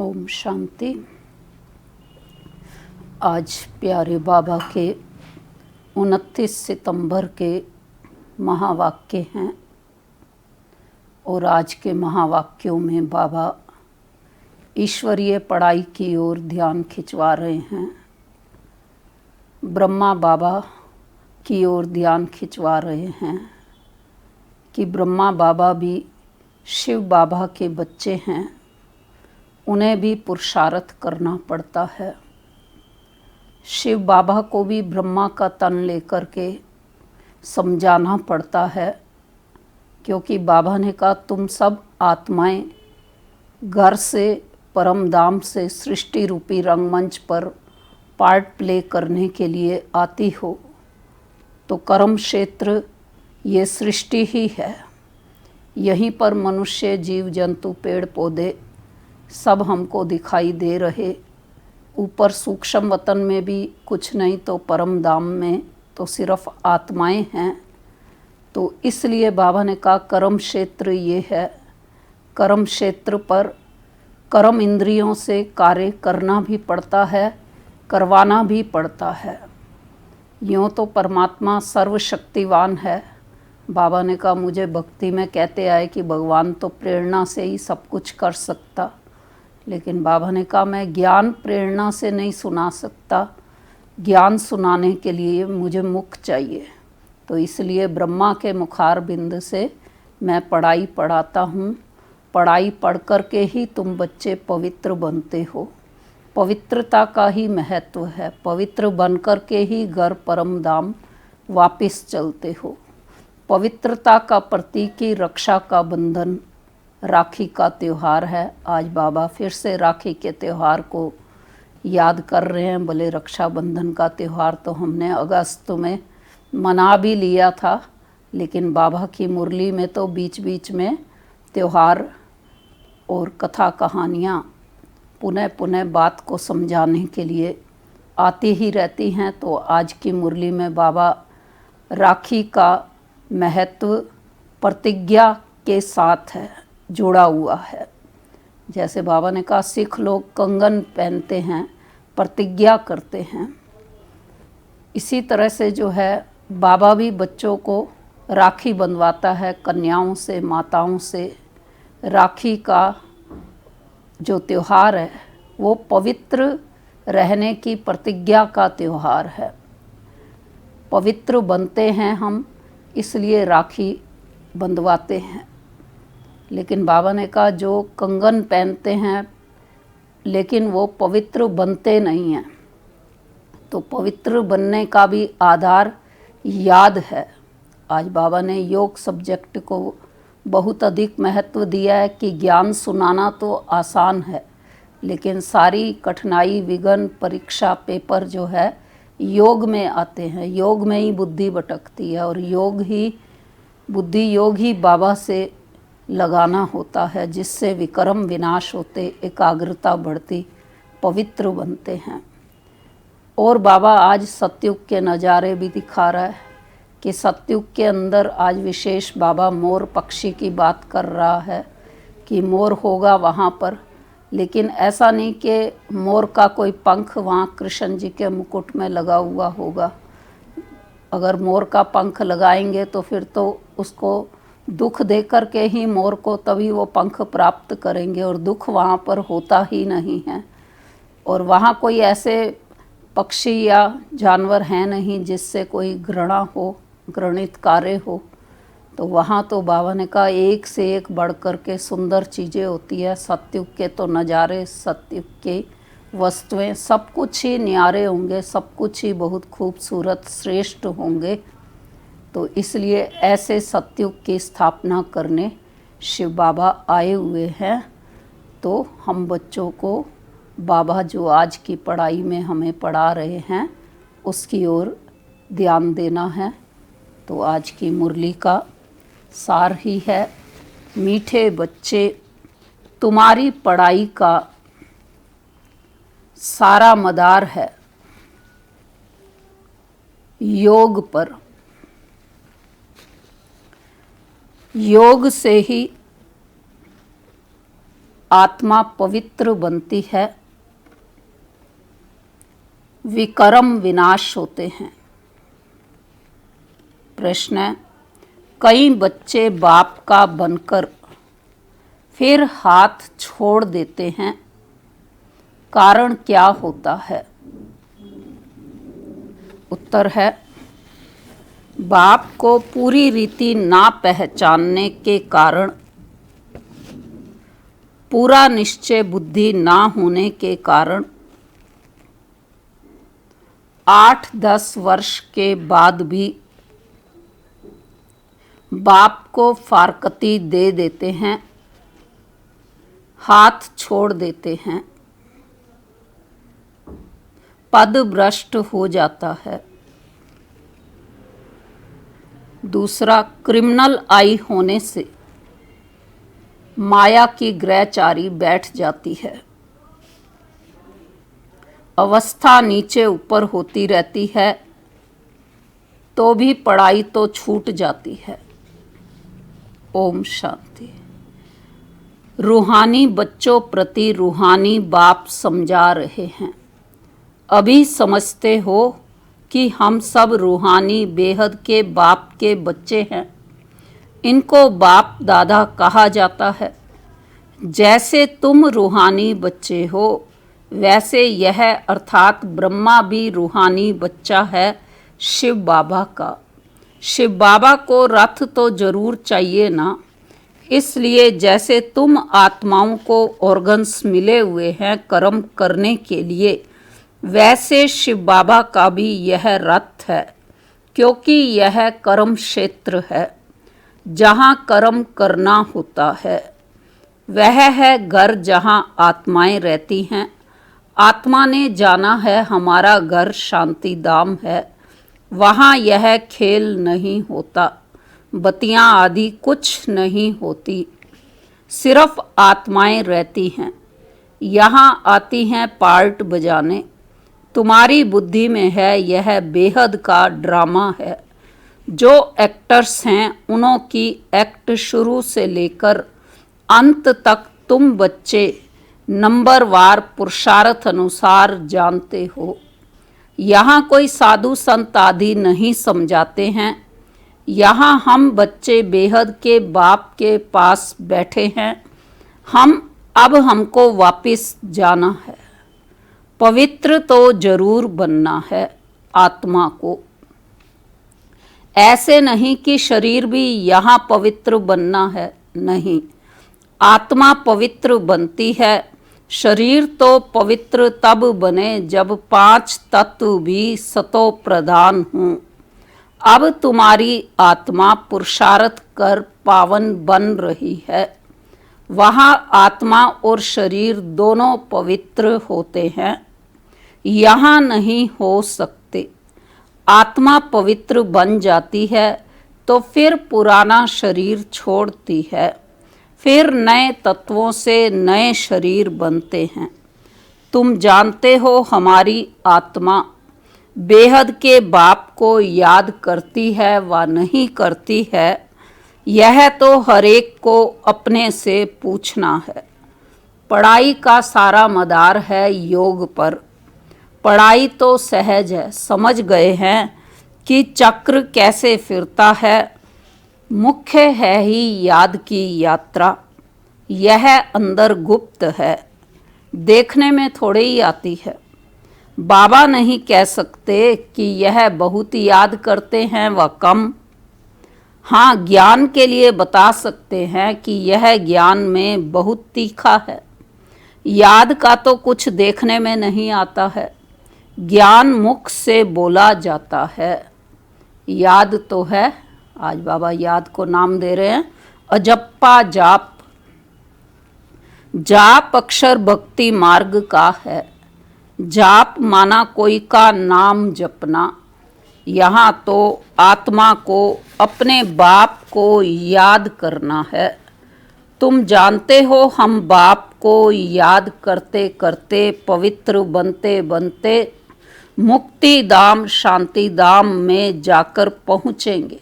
ओम शांति। आज प्यारे बाबा के 29 सितंबर के महावाक्य हैं और आज के महावाक्यों में बाबा ईश्वरीय पढ़ाई की ओर ध्यान खिंचवा रहे हैं। ब्रह्मा बाबा की ओर ध्यान खिंचवा रहे हैं कि ब्रह्मा बाबा भी शिव बाबा के बच्चे हैं, उन्हें भी पुरुषार्थ करना पड़ता है। शिव बाबा को भी ब्रह्मा का तन लेकर के समझाना पड़ता है, क्योंकि बाबा ने कहा तुम सब आत्माएं घर से परम धाम से सृष्टि रूपी रंगमंच पर पार्ट प्ले करने के लिए आती हो, तो कर्म क्षेत्र ये सृष्टि ही है। यहीं पर मनुष्य, जीव जंतु, पेड़ पौधे सब हमको दिखाई दे रहे। ऊपर सूक्ष्म वतन में भी कुछ नहीं तो परम धाम में तो सिर्फ आत्माएं हैं। तो इसलिए बाबा ने कहा कर्म क्षेत्र ये है। कर्म क्षेत्र पर कर्म इंद्रियों से कार्य करना भी पड़ता है, करवाना भी पड़ता है। यूँ तो परमात्मा सर्वशक्तिवान है। बाबा ने कहा मुझे भक्ति में कहते आए कि भगवान तो प्रेरणा से ही सब कुछ कर सकता, लेकिन बाबा ने कहा मैं ज्ञान प्रेरणा से नहीं सुना सकता, ज्ञान सुनाने के लिए मुझे मुख चाहिए। तो इसलिए ब्रह्मा के मुखार बिंद से मैं पढ़ाई पढ़ाता हूँ। पढ़ाई पढ़ कर के ही तुम बच्चे पवित्र बनते हो। पवित्रता का ही महत्व है। पवित्र बन कर के ही घर परम धाम वापिस चलते हो। पवित्रता का प्रतीक ही रक्षा का बंधन, राखी का त्यौहार है। आज बाबा फिर से राखी के त्यौहार को याद कर रहे हैं। भले रक्षाबंधन का त्यौहार तो हमने अगस्त में मना भी लिया था, लेकिन बाबा की मुरली में तो बीच बीच में त्यौहार और कथा कहानियाँ पुनः पुनः बात को समझाने के लिए आती ही रहती हैं। तो आज की मुरली में बाबा राखी का महत्व प्रतिज्ञा के साथ है, जुड़ा हुआ है। जैसे बाबा ने कहा सिख लोग कंगन पहनते हैं, प्रतिज्ञा करते हैं, इसी तरह से जो है बाबा भी बच्चों को राखी बंधवाता है, कन्याओं से, माताओं से। राखी का जो त्यौहार है वो पवित्र रहने की प्रतिज्ञा का त्यौहार है। पवित्र बनते हैं हम, इसलिए राखी बंधवाते हैं। लेकिन बाबा ने कहा जो कंगन पहनते हैं लेकिन वो पवित्र बनते नहीं हैं, तो पवित्र बनने का भी आधार याद है। आज बाबा ने योग सब्जेक्ट को बहुत अधिक महत्व दिया है कि ज्ञान सुनाना तो आसान है, लेकिन सारी कठिनाई, विघ्न, परीक्षा, पेपर जो है योग में आते हैं। योग में ही बुद्धि भटकती है और बुद्धि योग ही बाबा से लगाना होता है, जिससे विक्रम विनाश होते, एकाग्रता बढ़ती, पवित्र बनते हैं। और बाबा आज सतयुग के नज़ारे भी दिखा रहा है कि सतयुग के अंदर आज विशेष बाबा मोर पक्षी की बात कर रहा है कि मोर होगा वहाँ पर, लेकिन ऐसा नहीं कि मोर का कोई पंख वहाँ कृष्ण जी के मुकुट में लगा हुआ होगा। अगर मोर का पंख लगाएंगे तो फिर तो उसको दुख दे कर के ही मोर को तभी वो पंख प्राप्त करेंगे, और दुख वहाँ पर होता ही नहीं है। और वहाँ कोई ऐसे पक्षी या जानवर हैं नहीं जिससे कोई घृणा हो, घृणित कार्य हो। तो वहाँ तो बाबा ने कहा एक से एक बढ़ कर के सुंदर चीज़ें होती है। सतयुग के तो नज़ारे, सतयुग की वस्तुएं सब कुछ ही न्यारे होंगे, सब कुछ ही बहुत खूबसूरत श्रेष्ठ होंगे। तो इसलिए ऐसे सतयुग की स्थापना करने शिव बाबा आए हुए हैं। तो हम बच्चों को बाबा जो आज की पढ़ाई में हमें पढ़ा रहे हैं उसकी ओर ध्यान देना है। तो आज की मुरली का सार ही है, मीठे बच्चे तुम्हारी पढ़ाई का सारा मदार है योग पर। योग से ही आत्मा पवित्र बनती है, विकर्म विनाश होते हैं। प्रश्न है, कई बच्चे बाप का बनकर फिर हाथ छोड़ देते हैं, कारण क्या होता है? उत्तर है, बाप को पूरी रीति ना पहचानने के कारण, पूरा निश्चय बुद्धि ना होने के कारण 8-10 वर्ष के बाद भी बाप को फारकती दे देते हैं, हाथ छोड़ देते हैं, पद भ्रष्ट हो जाता है। दूसरा, क्रिमिनल आई होने से माया की ग्रहचारी बैठ जाती है, अवस्था नीचे ऊपर होती रहती है, तो भी पढ़ाई तो छूट जाती है। ओम शांति। रूहानी बच्चों प्रति रूहानी बाप समझा रहे हैं। अभी समझते हो कि हम सब रूहानी बेहद के बाप के बच्चे हैं। इनको बाप दादा कहा जाता है। जैसे तुम रूहानी बच्चे हो, वैसे यह अर्थात ब्रह्मा भी रूहानी बच्चा है शिव बाबा का। शिव बाबा को रथ तो जरूर चाहिए ना, इसलिए जैसे तुम आत्माओं को ऑर्गन्स मिले हुए हैं कर्म करने के लिए, वैसे शिव बाबा का भी यह रथ है, क्योंकि यह कर्म क्षेत्र है जहाँ कर्म करना होता है। वह है घर जहाँ आत्माएं रहती हैं। आत्मा ने जाना है हमारा घर शांति धाम है, वहाँ यह खेल नहीं होता, बत्तियाँ आदि कुछ नहीं होती, सिर्फ आत्माएं रहती हैं। यहाँ आती हैं पार्ट बजाने। तुम्हारी बुद्धि में है यह बेहद का ड्रामा है। जो एक्टर्स हैं उनों की एक्ट शुरू से लेकर अंत तक तुम बच्चे नंबरवार पुरुषार्थ अनुसार जानते हो। यहाँ कोई साधु संत आदि नहीं समझाते हैं। यहाँ हम बच्चे बेहद के बाप के पास बैठे हैं। अब हमको वापस जाना है। पवित्र तो जरूर बनना है आत्मा को। ऐसे नहीं कि शरीर भी यहाँ पवित्र बनना है, नहीं। आत्मा पवित्र बनती है। शरीर तो पवित्र तब बने जब 5 तत्व भी सतो प्रधान हों। अब तुम्हारी आत्मा पुरुषार्थ कर पावन बन रही है। वहाँ आत्मा और शरीर दोनों पवित्र होते हैं, यहाँ नहीं हो सकते। आत्मा पवित्र बन जाती है तो फिर पुराना शरीर छोड़ती है, फिर नए तत्वों से नए शरीर बनते हैं। तुम जानते हो हमारी आत्मा बेहद के बाप को याद करती है व नहीं करती है, यह तो हर एक को अपने से पूछना है। पढ़ाई का सारा मदार है योग पर। पढ़ाई तो सहज है, समझ गए हैं कि चक्र कैसे फिरता है। मुख्य है ही याद की यात्रा। यह अंदर गुप्त है, देखने में थोड़े ही आती है। बाबा नहीं कह सकते कि यह बहुत याद करते हैं व कम। हाँ, ज्ञान के लिए बता सकते हैं कि यह ज्ञान में बहुत तीखा है। याद का तो कुछ देखने में नहीं आता है, ज्ञान मुख से बोला जाता है। याद तो है, आज बाबा याद को नाम दे रहे हैं, अजप्पा जाप। जाप अक्षर भक्ति मार्ग का है। जाप माना कोई का नाम जपना। यहाँ तो आत्मा को अपने बाप को याद करना है। तुम जानते हो हम बाप को याद करते करते पवित्र बनते बनते मुक्ति धाम शांति धाम में जाकर पहुँचेंगे।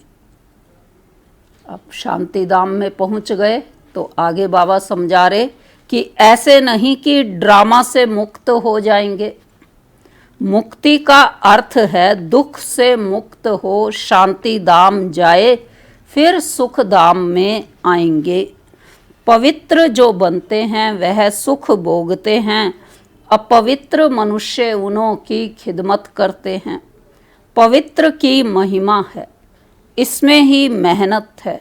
अब शांति धाम में पहुँच गए तो आगे बाबा समझा रहे कि ऐसे नहीं कि ड्रामा से मुक्त हो जाएंगे। मुक्ति का अर्थ है दुख से मुक्त हो, शांति धाम जाए, फिर सुख धाम में आएंगे। पवित्र जो बनते हैं वह सुख भोगते हैं, अपवित्र मनुष्य उन्हों की खिदमत करते हैं। पवित्र की महिमा है, इसमें ही मेहनत है।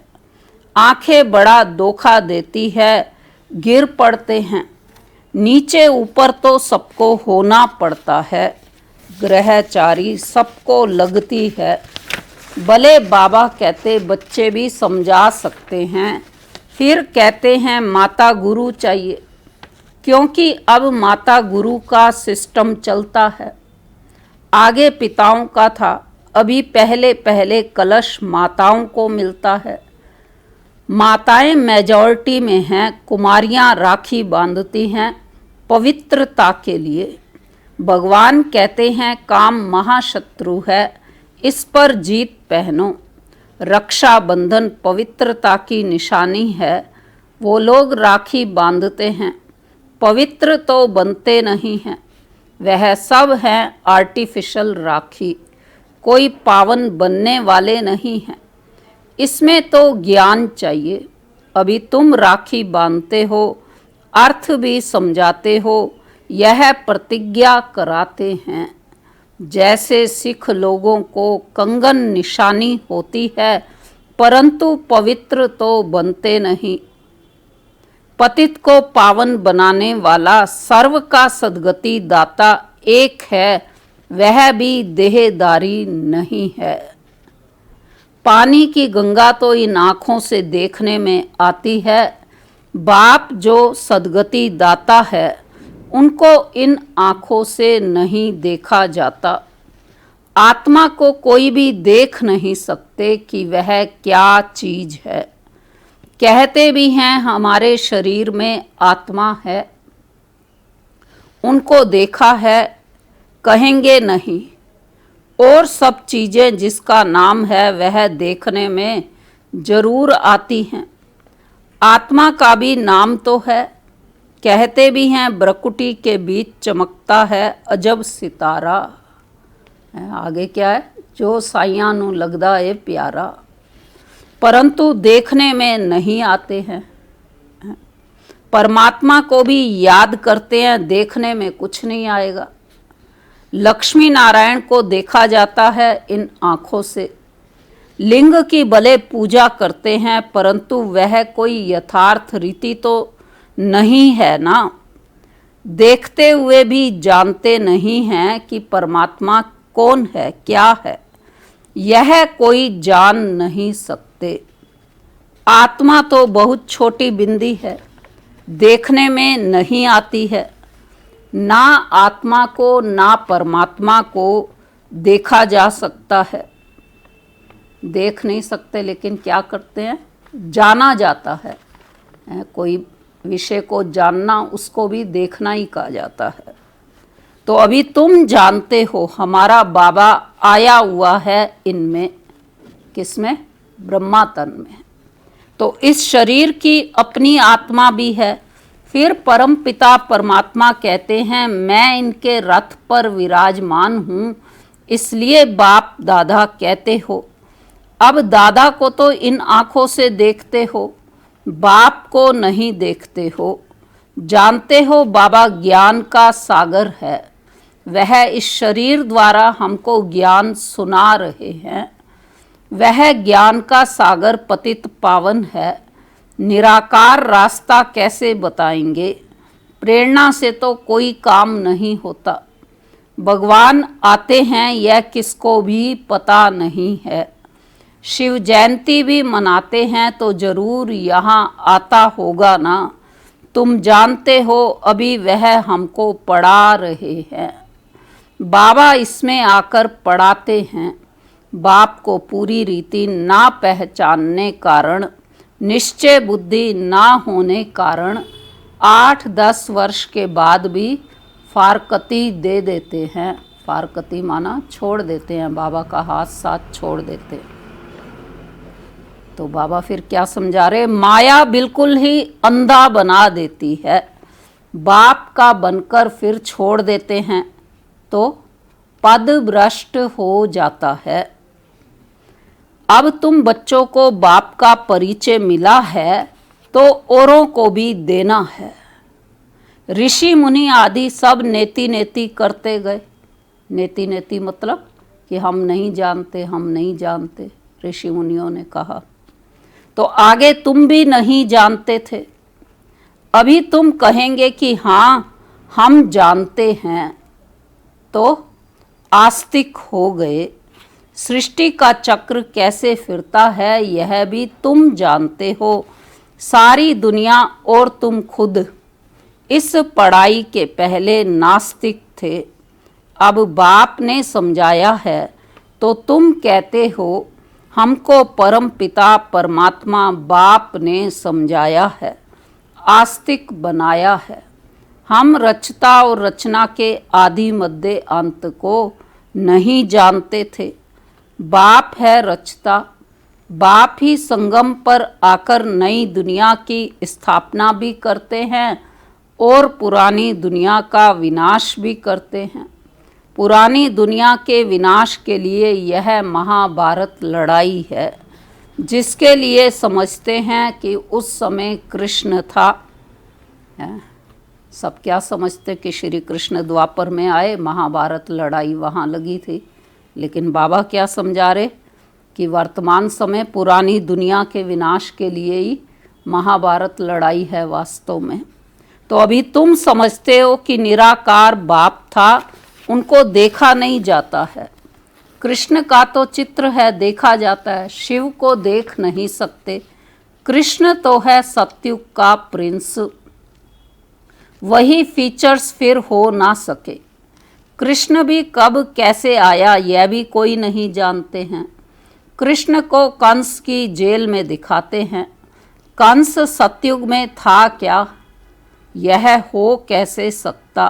आंखें बड़ा धोखा देती है, गिर पड़ते हैं। नीचे ऊपर तो सबको होना पड़ता है, ग्रहचारी सबको लगती है। भले बाबा कहते बच्चे भी समझा सकते हैं, फिर कहते हैं माता गुरु चाहिए, क्योंकि अब माता गुरु का सिस्टम चलता है। आगे पिताओं का था, अभी पहले पहले कलश माताओं को मिलता है। माताएं मेजॉरिटी में हैं, कुमारियां राखी बांधती हैं पवित्रता के लिए। भगवान कहते हैं काम महाशत्रु है, इस पर जीत पहनो। रक्षाबंधन पवित्रता की निशानी है, वो लोग राखी बांधते हैं, पवित्र तो बनते नहीं हैं। वह सब हैं आर्टिफिशियल राखी, कोई पावन बनने वाले नहीं हैं। इसमें तो ज्ञान चाहिए। अभी तुम राखी बांधते हो, अर्थ भी समझाते हो, यह प्रतिज्ञा कराते हैं। जैसे सिख लोगों को कंगन निशानी होती है, परंतु पवित्र तो बनते नहीं। पतित को पावन बनाने वाला सर्व का सद्गति दाता एक है, वह भी देहदारी नहीं है। पानी की गंगा तो इन आँखों से देखने में आती है। बाप जो सद्गति दाता है, उनको इन आँखों से नहीं देखा जाता। आत्मा को कोई भी देख नहीं सकते कि वह क्या चीज है। कहते भी हैं हमारे शरीर में आत्मा है, उनको देखा है, कहेंगे नहीं। और सब चीज़ें जिसका नाम है वह देखने में जरूर आती हैं। आत्मा का भी नाम तो है। कहते भी हैं ब्रकुटी के बीच चमकता है अजब सितारा। आगे क्या है, जो साइयां नू लगदा है प्यारा, परंतु देखने में नहीं आते हैं। परमात्मा को भी याद करते हैं, देखने में कुछ नहीं आएगा। लक्ष्मी नारायण को देखा जाता है इन आँखों से। लिंग की भले पूजा करते हैं, परंतु वह कोई यथार्थ रीति तो नहीं है ना। देखते हुए भी जानते नहीं हैं कि परमात्मा कौन है, क्या है, यह कोई जान नहीं सकते। आत्मा तो बहुत छोटी बिंदी है, देखने में नहीं आती है। ना आत्मा को ना परमात्मा को देखा जा सकता है। देख नहीं सकते, लेकिन क्या करते हैं, जाना जाता है। कोई विषय को जानना, उसको भी देखना ही कहा जाता है। तो अभी तुम जानते हो हमारा बाबा आया हुआ है इनमें, किसमें, ब्रह्मा तन में। तो इस शरीर की अपनी आत्मा भी है। फिर परम पिता परमात्मा कहते हैं मैं इनके रथ पर विराजमान हूँ, इसलिए बाप दादा कहते हो। अब दादा को तो इन आँखों से देखते हो, बाप को नहीं देखते हो। जानते हो बाबा ज्ञान का सागर है, वह इस शरीर द्वारा हमको ज्ञान सुना रहे हैं। वह ज्ञान का सागर पतित पावन है। निराकार रास्ता कैसे बताएंगे, प्रेरणा से तो कोई काम नहीं होता। भगवान आते हैं यह किसको भी पता नहीं है। शिव जयंती भी मनाते हैं तो जरूर यहाँ आता होगा ना। तुम जानते हो अभी वह हमको पढ़ा रहे हैं। बाबा इसमें आकर पढ़ाते हैं। बाप को पूरी रीति ना पहचानने कारण, निश्चय बुद्धि ना होने कारण 8-10 वर्ष के बाद भी फारकती दे देते हैं। फारकती माना छोड़ देते हैं, बाबा का हाथ साथ छोड़ देते हैं। तो बाबा फिर क्या समझा रहे, माया बिल्कुल ही अंधा बना देती है। बाप का बनकर फिर छोड़ देते हैं तो पद भ्रष्ट हो जाता है। अब तुम बच्चों को बाप का परिचय मिला है तो औरों को भी देना है। ऋषि मुनि आदि सब नेति नेति करते गए। नेति नेति मतलब कि हम नहीं जानते, हम नहीं जानते, ऋषि मुनियों ने कहा। तो आगे तुम भी नहीं जानते थे, अभी तुम कहेंगे कि हाँ हम जानते हैं, तो आस्तिक हो गए। सृष्टि का चक्र कैसे फिरता है यह भी तुम जानते हो, सारी दुनिया और तुम खुद। इस पढ़ाई के पहले नास्तिक थे, अब बाप ने समझाया है तो तुम कहते हो हमको परम पिता परमात्मा बाप ने समझाया है, आस्तिक बनाया है। हम रचता और रचना के आदि मध्य अंत को नहीं जानते थे। बाप है रचता, बाप ही संगम पर आकर नई दुनिया की स्थापना भी करते हैं और पुरानी दुनिया का विनाश भी करते हैं। पुरानी दुनिया के विनाश के लिए यह महाभारत लड़ाई है, जिसके लिए समझते हैं कि उस समय कृष्ण था। सब क्या समझते कि श्री कृष्ण द्वापर में आए, महाभारत लड़ाई वहाँ लगी थी। लेकिन बाबा क्या समझा रहे कि वर्तमान समय पुरानी दुनिया के विनाश के लिए ही महाभारत लड़ाई है वास्तव में। तो अभी तुम समझते हो कि निराकार बाप था, उनको देखा नहीं जाता है। कृष्ण का तो चित्र है, देखा जाता है, शिव को देख नहीं सकते। कृष्ण तो है सत्युग का प्रिंस, वही फीचर्स फिर हो ना सके। कृष्ण भी कब कैसे आया यह भी कोई नहीं जानते हैं। कृष्ण को कंस की जेल में दिखाते हैं। कंस सत्युग में था क्या, यह हो कैसे सकता।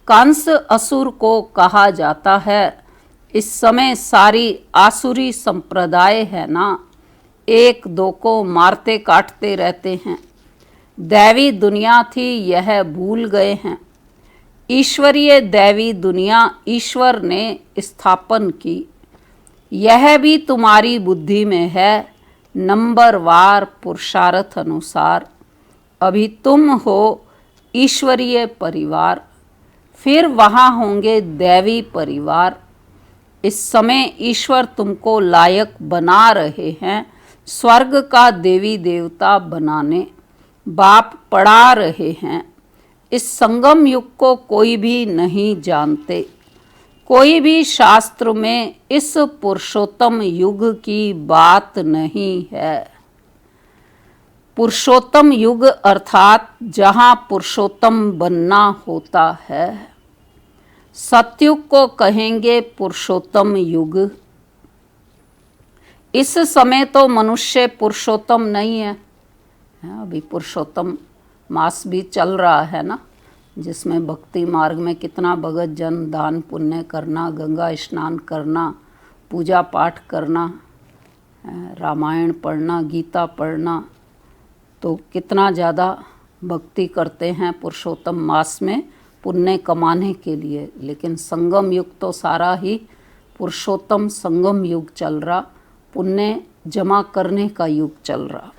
कंस असुर को कहा जाता है। इस समय सारी आसुरी संप्रदाय है ना, एक दो को मारते काटते रहते हैं। दैवी दुनिया थी यह भूल गए हैं। ईश्वरीय दैवी दुनिया ईश्वर ने स्थापन की, यह भी तुम्हारी बुद्धि में है, नंबरवार पुरुषार्थ अनुसार। अभी तुम हो ईश्वरीय परिवार, फिर वहाँ होंगे दैवी परिवार। इस समय ईश्वर तुमको लायक बना रहे हैं स्वर्ग का देवी देवता बनाने। बाप पढ़ा रहे हैं। इस संगम युग को कोई भी नहीं जानते। कोई भी शास्त्र में इस पुरुषोत्तम युग की बात नहीं है। पुरुषोत्तम युग अर्थात जहाँ पुरुषोत्तम बनना होता है। सतयुग को कहेंगे पुरुषोत्तम युग। इस समय तो मनुष्य पुरुषोत्तम नहीं है। अभी पुरुषोत्तम मास भी चल रहा है ना, जिसमें भक्ति मार्ग में कितना भगत जन दान पुण्य करना, गंगा स्नान करना, पूजा पाठ करना, रामायण पढ़ना, गीता पढ़ना, तो कितना ज़्यादा भक्ति करते हैं पुरुषोत्तम मास में पुण्य कमाने के लिए। लेकिन संगम युग तो सारा ही पुरुषोत्तम संगम युग चल रहा, पुण्य जमा करने का युग चल रहा।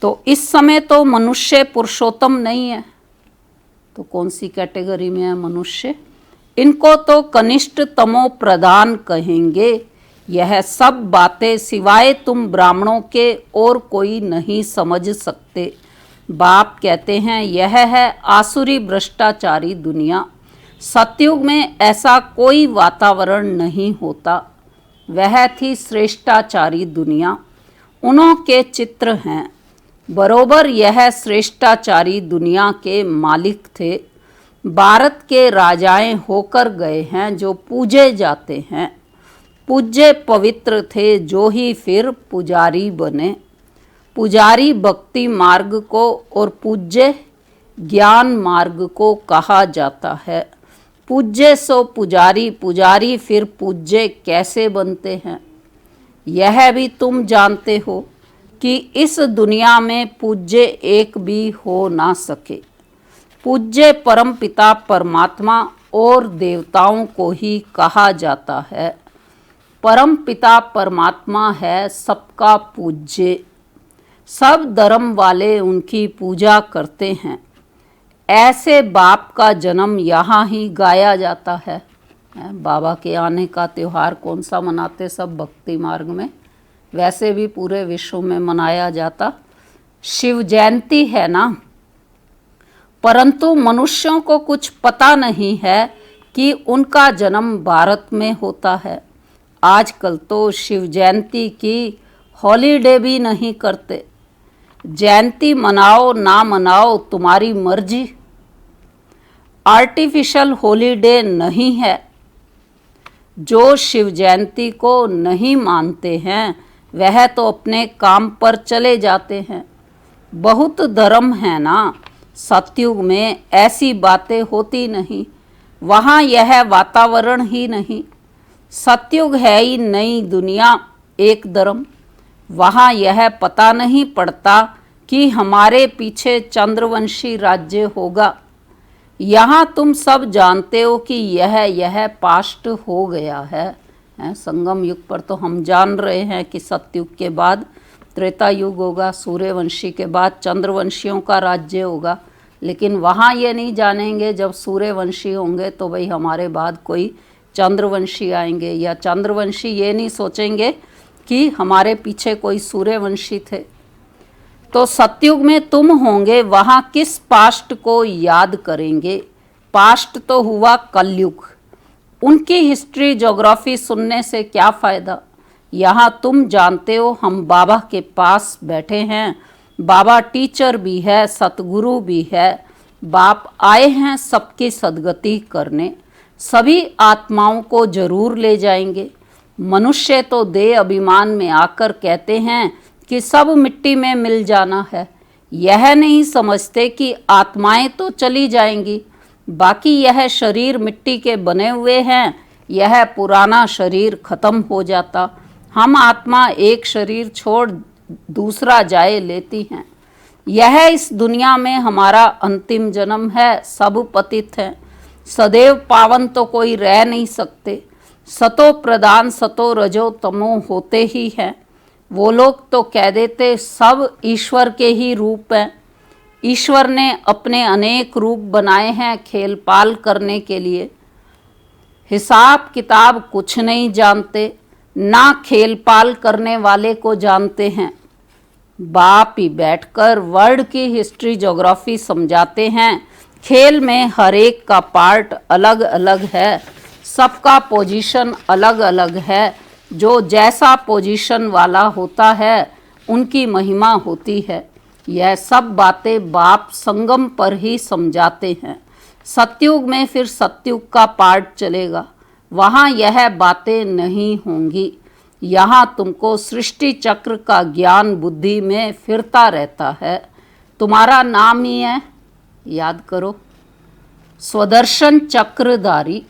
तो इस समय तो मनुष्य पुरुषोत्तम नहीं है, तो कौन सी कैटेगरी में है मनुष्य? इनको तो कनिष्ठ तमो प्रधान कहेंगे। यह सब बातें सिवाय तुम ब्राह्मणों के और कोई नहीं समझ सकते। बाप कहते हैं यह है आसुरी भ्रष्टाचारी दुनिया। सतयुग में ऐसा कोई वातावरण नहीं होता। वह थी श्रेष्ठाचारी दुनिया, उन्हों के चित्र हैं। बरोबर यह श्रेष्ठाचारी दुनिया के मालिक थे। भारत के राजाएं होकर गए हैं जो पूजे जाते हैं। पूज्य पवित्र थे जो ही फिर पुजारी बने। पुजारी भक्ति मार्ग को और पूज्य ज्ञान मार्ग को कहा जाता है। पूज्य सो पुजारी, पुजारी फिर पूज्य कैसे बनते हैं यह भी तुम जानते हो कि इस दुनिया में पूज्य एक भी हो ना सके। पूज्य परमपिता परमात्मा और देवताओं को ही कहा जाता है। परमपिता परमात्मा है सबका पूज्य, सब धर्म वाले उनकी पूजा करते हैं। ऐसे बाप का जन्म यहाँ ही गाया जाता है। बाबा के आने का त्यौहार कौन सा मनाते? सब भक्ति मार्ग में, वैसे भी पूरे विश्व में मनाया जाता शिव जयंती है ना। परंतु मनुष्यों को कुछ पता नहीं है कि उनका जन्म भारत में होता है। आजकल तो शिव जयंती की हॉलीडे भी नहीं करते। जयंती मनाओ ना मनाओ तुम्हारी मर्जी। आर्टिफिशियल हॉलीडे नहीं है। जो शिव जयंती को नहीं मानते हैं वह तो अपने काम पर चले जाते हैं। बहुत धर्म है ना। सतयुग में ऐसी बातें होती नहीं, वहाँ यह वातावरण ही नहीं। सतयुग है ही नई दुनिया, एक धर्म। वहाँ यह पता नहीं पड़ता कि हमारे पीछे चंद्रवंशी राज्य होगा। यहाँ तुम सब जानते हो कि यह पास्ट हो गया है। संगम युग पर तो हम जान रहे हैं कि सतयुग के बाद त्रेता युग होगा, सूर्यवंशी के बाद चंद्रवंशियों का राज्य होगा। लेकिन वहाँ ये नहीं जानेंगे जब सूर्यवंशी होंगे तो भाई हमारे बाद कोई चंद्रवंशी आएंगे, या चंद्रवंशी ये नहीं सोचेंगे कि हमारे पीछे कोई सूर्यवंशी थे। तो सतयुग में तुम होंगे, वहाँ किस पास्ट को याद करेंगे? पास्ट तो हुआ कलयुग। उनकी हिस्ट्री ज्योग्राफी सुनने से क्या फ़ायदा? यहाँ तुम जानते हो हम बाबा के पास बैठे हैं। बाबा टीचर भी है, सतगुरु भी है। बाप आए हैं सबकी सदगति करने। सभी आत्माओं को जरूर ले जाएंगे। मनुष्य तो देह अभिमान में आकर कहते हैं कि सब मिट्टी में मिल जाना है। यह नहीं समझते कि आत्माएं तो चली जाएंगी, बाकी यह शरीर मिट्टी के बने हुए हैं। यह पुराना शरीर खत्म हो जाता, हम आत्मा एक शरीर छोड़ दूसरा जाए लेती हैं। यह इस दुनिया में हमारा अंतिम जन्म है। सब पतित हैं, सदैव पावन तो कोई रह नहीं सकते। सतो प्रधान सतो रजो तमो होते ही हैं। वो लोग तो कह देते सब ईश्वर के ही रूप हैं। ईश्वर ने अपने अनेक रूप बनाए हैं खेल पाल करने के लिए। हिसाब किताब कुछ नहीं जानते, ना खेल पाल करने वाले को जानते हैं। बाप ही बैठकर वर्ल्ड की हिस्ट्री ज्योग्राफी समझाते हैं। खेल में हर एक का पार्ट अलग अलग है, सबका पोजीशन अलग अलग है। जो जैसा पोजीशन वाला होता है उनकी महिमा होती है। यह सब बातें बाप संगम पर ही समझाते हैं। सतयुग में फिर सतयुग का पार्ट चलेगा, वहाँ यह बातें नहीं होंगी। यहाँ तुमको सृष्टि चक्र का ज्ञान बुद्धि में फिरता रहता है। तुम्हारा नाम ही है, याद करो, स्वदर्शन चक्रधारी।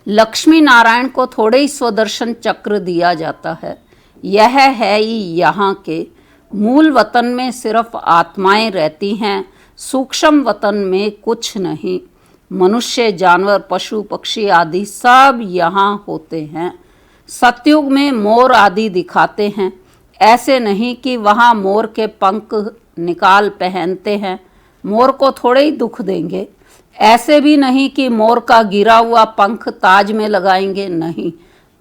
लक्ष्मी नारायण को थोड़े ही स्वदर्शन चक्र दिया जाता है। यह है ही यहाँ के मूल वतन में सिर्फ आत्माएं रहती हैं, सूक्ष्म वतन में कुछ नहीं। मनुष्य जानवर पशु पक्षी आदि सब यहाँ होते हैं। सतयुग में मोर आदि दिखाते हैं। ऐसे नहीं कि वहाँ मोर के पंख निकाल पहनते हैं, मोर को थोड़े ही दुख देंगे। ऐसे भी नहीं कि मोर का गिरा हुआ पंख ताज में लगाएंगे, नहीं,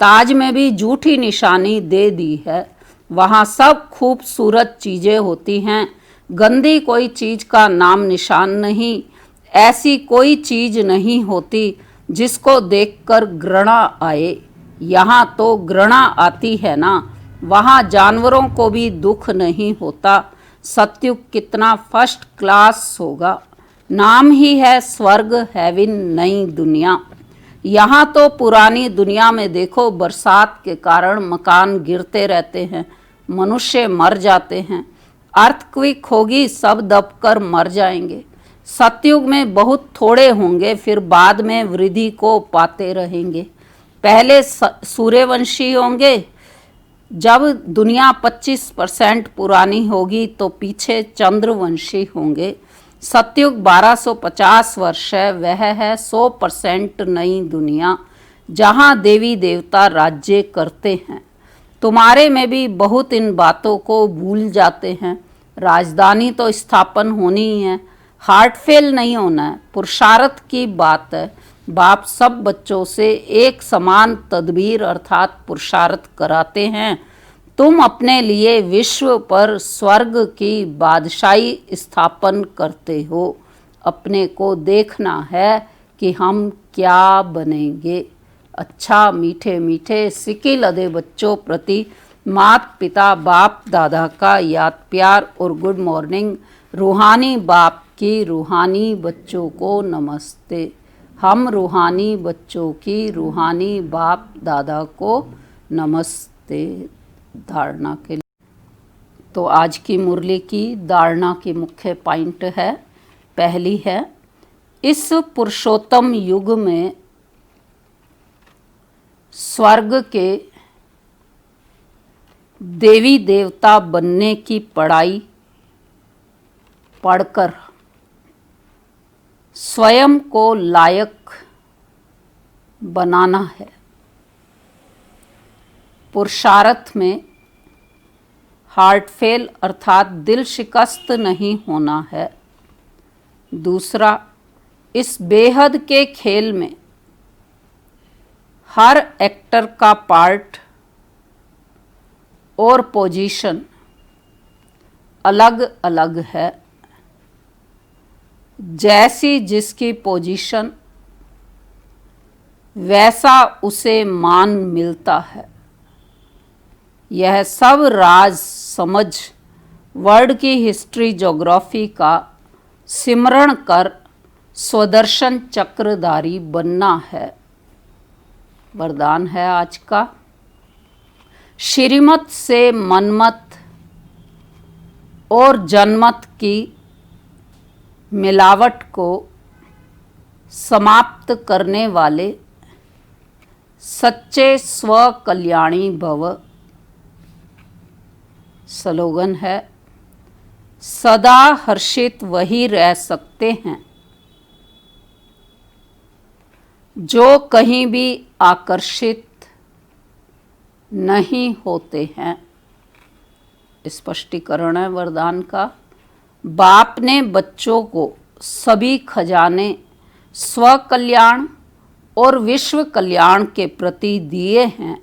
ताज में भी झूठी निशानी दे दी है। वहाँ सब खूबसूरत चीज़ें होती हैं, गंदी कोई चीज़ का नाम निशान नहीं। ऐसी कोई चीज़ नहीं होती जिसको देखकर घृणा आए। यहाँ तो घृणा आती है ना। वहाँ जानवरों को भी दुख नहीं होता। सतयुग कितना फर्स्ट क्लास होगा। नाम ही है स्वर्ग हेवन, नई दुनिया। यहाँ तो पुरानी दुनिया में देखो बरसात के कारण मकान गिरते रहते हैं, मनुष्य मर जाते हैं। अर्थक्वेक होगी, सब दबकर मर जाएंगे। सतयुग में बहुत थोड़े होंगे, फिर बाद में वृद्धि को पाते रहेंगे। पहले सूर्यवंशी होंगे, जब दुनिया 25% पुरानी होगी तो पीछे चंद्रवंशी होंगे। सतयुग 1250 वर्ष है, वह है 100% नई दुनिया जहाँ देवी देवता राज्य करते हैं। तुम्हारे में भी बहुत इन बातों को भूल जाते हैं। राजधानी तो स्थापन होनी ही है, हार्ट फेल नहीं होना है, पुरुषार्थ की बात है। बाप सब बच्चों से एक समान तदबीर अर्थात पुरुषार्थ कराते हैं। तुम अपने लिए विश्व पर स्वर्ग की बादशाही स्थापन करते हो। अपने को देखना है कि हम क्या बनेंगे। अच्छा मीठे मीठे सिक्के लदे बच्चों प्रति माता पिता बाप दादा का याद प्यार और गुड मॉर्निंग। रूहानी बाप की रूहानी बच्चों को नमस्ते। हम रूहानी बच्चों की रूहानी बाप दादा को नमस्ते। धारणा के लिए तो आज की मुरली की धारणा की मुख्य पॉइंट है। पहली है, इस पुरुषोत्तम युग में स्वर्ग के देवी देवता बनने की पढ़ाई पढ़कर स्वयं को लायक बनाना है। पुरुषार्थ में हार्ट फेल अर्थात दिल शिकस्त नहीं होना है। दूसरा, इस बेहद के खेल में हर एक्टर का पार्ट और पोजीशन अलग अलग है। जैसी जिसकी पोजीशन वैसा उसे मान मिलता है। यह सब राज समझ वर्ल्ड की हिस्ट्री ज्योग्राफी का सिमरण कर स्वदर्शन चक्रधारी बनना है। वरदान है आज का, श्रीमत से मनमत और जनमत की मिलावट को समाप्त करने वाले सच्चे स्व कल्याणी भव। स्लोगन है, सदा हर्षित वही रह सकते हैं जो कहीं भी आकर्षित नहीं होते हैं। स्पष्टीकरण है वरदान का, बाप ने बच्चों को सभी खजाने स्व कल्याण और विश्व कल्याण के प्रति दिए हैं,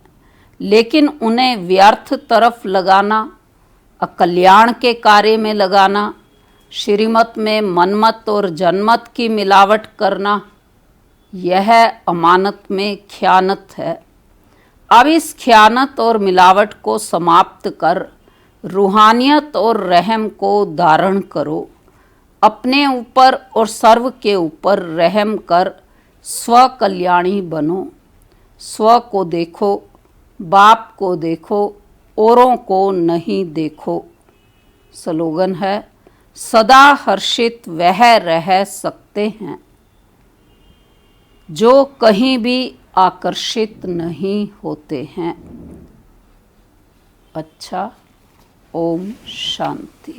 लेकिन उन्हें व्यर्थ तरफ लगाना, अकल्याण के कार्य में लगाना, श्रीमत में मनमत और जनमत की मिलावट करना, यह अमानत में ख़यानत है। अब इस ख़यानत और मिलावट को समाप्त कर रूहानियत और रहम को धारण करो। अपने ऊपर और सर्व के ऊपर रहम कर स्व कल्याणी बनो। स्व को देखो, बाप को देखो, औरों को नहीं देखो। स्लोगन है, सदा हर्षित वह रह सकते हैं जो कहीं भी आकर्षित नहीं होते हैं। अच्छा, ओम शांति।